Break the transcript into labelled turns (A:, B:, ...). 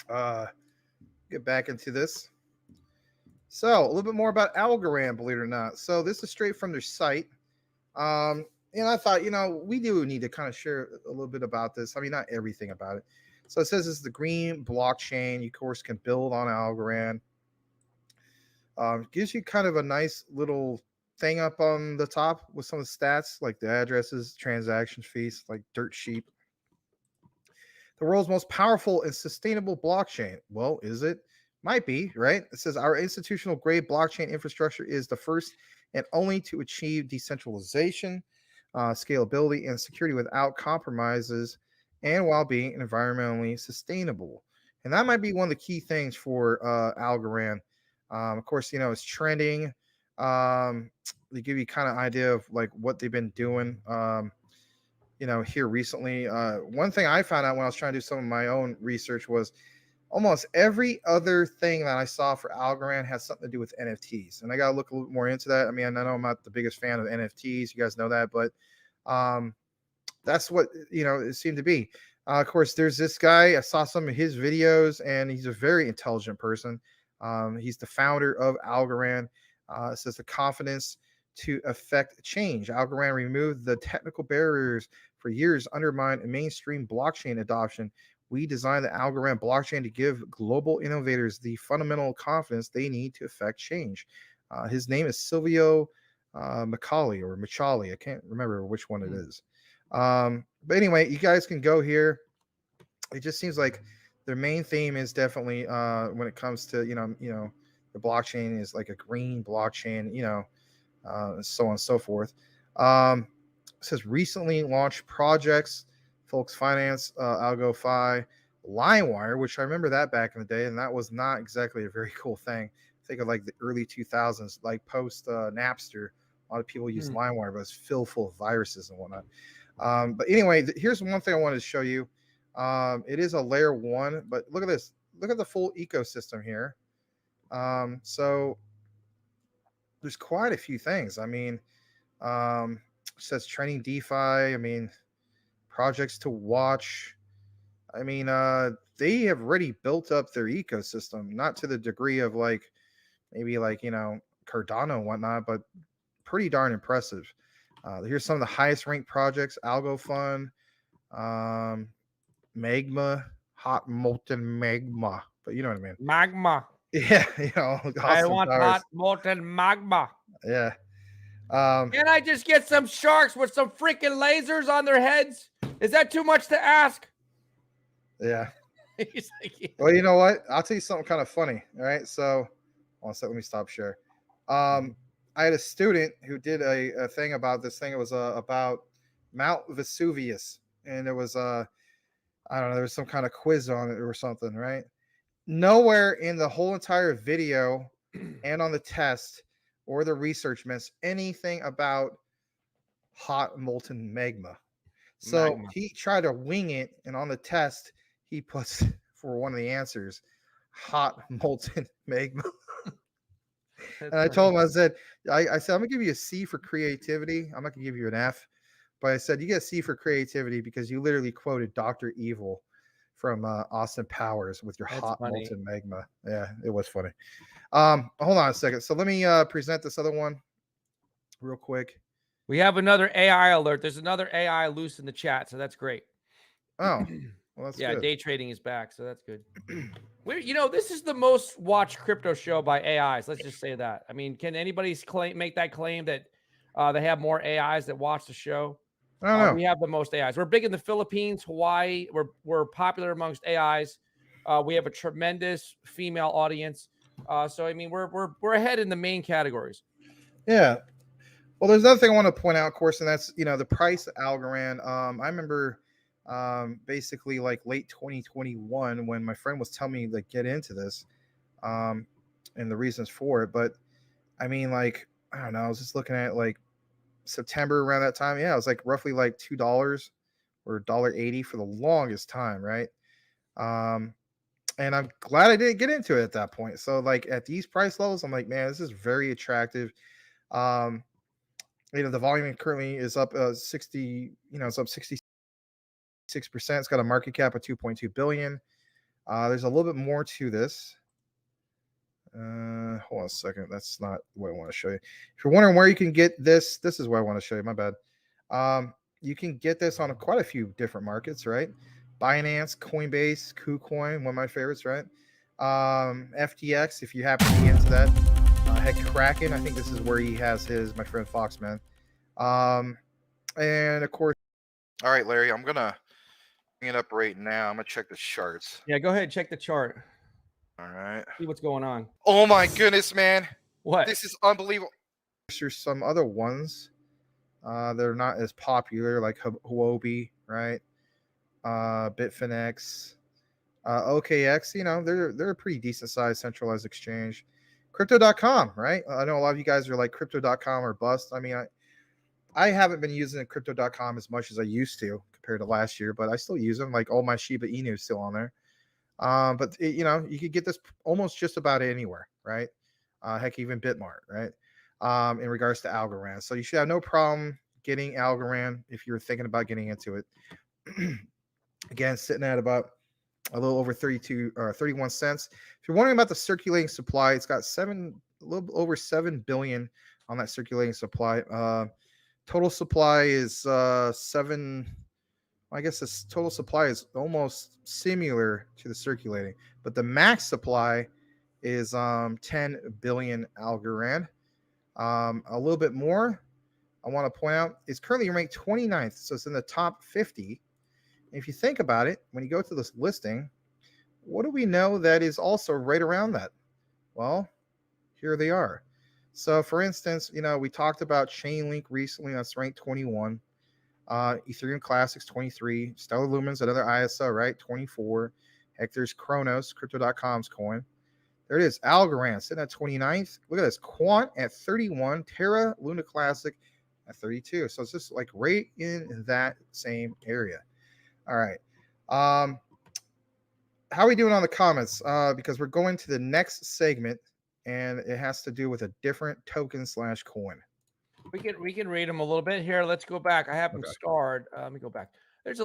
A: Uh, get back into this. So a little bit more about Algorand, believe it or not. So this is straight from their site. And I thought, we do need to kind of share a little bit about this. I mean, not everything about it. So it says it's the green blockchain. You, of course, can build on Algorand. Gives you kind of a nice little thing up on the top with some of the stats, like the addresses, transaction fees, like dirt sheep. The world's most powerful and sustainable blockchain. Well, is it? Might be, right? It says our institutional grade blockchain infrastructure is the first and only to achieve decentralization, scalability, and security without compromises and while being environmentally sustainable. And that might be one of the key things for Algorand. Of course, it's trending. Um, they give you kind of idea of like what they've been doing. Here recently. One thing I found out when I was trying to do some of my own research was almost every other thing that I saw for Algorand has something to do with NFTs, and I got to look a little bit more into that. I mean, I know I'm not the biggest fan of NFTs, you guys know that, but um, that's what it seemed to be. Of course, there's this guy. I saw some of his videos, and he's a very intelligent person. He's the founder of Algorand. It says the confidence to affect change. Algorand removed the technical barriers for years undermined mainstream blockchain adoption. We designed the Algorand blockchain to give global innovators the fundamental confidence they need to affect change. His name is Silvio Micali or Michali. I can't remember which one it is. But anyway, you guys can go here. It just seems like their main theme is definitely when it comes to the blockchain is like a green blockchain, so on and so forth. It says recently launched projects, Folks Finance, AlgoFi, LimeWire, which I remember that back in the day, and that was not exactly a very cool thing. Think of like the early 2000s, like post Napster. A lot of people use LimeWire, but it's filled full of viruses and whatnot. But anyway, here's one thing I wanted to show you. It is a layer one, but look at this. Look at the full ecosystem here. So there's quite a few things. I mean, it says training DeFi. I mean, projects to watch. I mean, they have already built up their ecosystem, not to the degree of like maybe like Cardano and whatnot, but pretty darn impressive. Here's some of the highest ranked projects: AlgoFun, Magma, hot molten magma. But you know what I mean?
B: Magma.
A: Yeah,
B: I
A: Austin
B: want
A: Powers.
B: hot molten magma.
A: Yeah.
B: Can I just get some sharks with some freaking lasers on their heads? Is that too much to ask?
A: Yeah.
B: He's like, yeah.
A: Well, you know what? I'll tell you something kind of funny. All right. So, one second. Let me stop share. I had a student who did a thing about this thing. It was about Mount Vesuvius, and it was I don't know. There was some kind of quiz on it or something, right? Nowhere in the whole entire video and on the test or the research mentions anything about hot molten magma. So
B: Magma.
A: he tried to wing it, and on the test, he puts for one of the answers hot molten magma. And I told him, I said, I said, I'm gonna give you a C for creativity. I'm not gonna give you an F, but I said you get a C for creativity because you literally quoted Dr. Evil from Austin Powers with your
B: That's
A: hot
B: funny.
A: molten magma. Yeah, it was funny. Hold on a second. So let me present this other one real quick.
B: We have another AI alert. There's another AI loose in the chat, so that's great.
A: Oh, well, that's
B: yeah,
A: good.
B: day trading is back, so that's good. This is the most watched crypto show by AIs. Let's just say that. I mean, can anybody make that claim that they have more AIs that watch the show?
A: I don't know.
B: We have the most AIs. We're big in the Philippines, Hawaii. We're popular amongst AIs. We have a tremendous female audience. So I mean, we're ahead in the main categories.
A: Yeah. Well, there's another thing I want to point out, of course, and that's the price of Algorand. I remember basically like late 2021 when my friend was telling me to get into this, and the reasons for it. But I mean, like, I don't know. I was just looking at like September around that time. Yeah, it was like roughly like $2 or $1.80 for the longest time, right? And I'm glad I didn't get into it at that point. So like at these price levels, I'm like, man, this is very attractive. Um, the volume currently is up 60. It's up 66%. It's got a market cap of 2.2 billion. There's a little bit more to this. Hold on a second. That's not what I want to show you. If you're wondering where you can get this, this is what I want to show you. My bad. You can get this on quite a few different markets, right? Binance, Coinbase, KuCoin, one of my favorites, right? FTX, if you happen to be into that. Heck, Kraken, I think this is where he has his, my friend Foxman. And of course, all right, Larry, I'm gonna bring it up right now. I'm gonna check the charts.
B: Yeah, go ahead, check the chart.
A: All right.
B: See what's going on.
A: Oh my goodness, man.
B: What?
A: This is unbelievable. There's some other ones. They're not as popular, like Huobi, right? Bitfinex, OKX. You know, they're a pretty decent sized centralized exchange. Crypto.com, right? I know a lot of you guys are like Crypto.com or bust. I mean, I haven't been using Crypto.com as much as I used to compared to last year, but I still use them. Like all my Shiba Inu is still on there. But you know, you could get this almost just about anywhere, right? Heck, even Bitmart, right? In regards to Algorand. So you should have no problem getting Algorand if you're thinking about getting into it. Again, sitting at about a little over 32 or 31 cents. If you're wondering about the circulating supply, it's got a little over 7 billion on that circulating supply. Total supply is 7. I guess this total supply is almost similar to the circulating, but the max supply is 10 billion Algorand. A little bit more I want to point out is currently ranked 29th, so it's in the top 50. And if you think about it, when you go to this listing, what do we know that is also right around that? Well, here they are. So, for instance, you know, we talked about Chainlink recently. That's ranked 21. Ethereum Classics 23. Stellar Lumens, another ISO, right? 24. Heck, there's Chronos, Crypto.com's coin. There it is. Algorand sitting at 29th. Look at this. Quant at 31. Terra Luna Classic at 32. So it's just like right in that same area. All right. How are we doing on the comments? Because we're going to the next segment, and it has to do with a different token / coin.
B: We can read them a little bit here. Let's go back. I have them
A: Okay.
B: starred. Let me go back.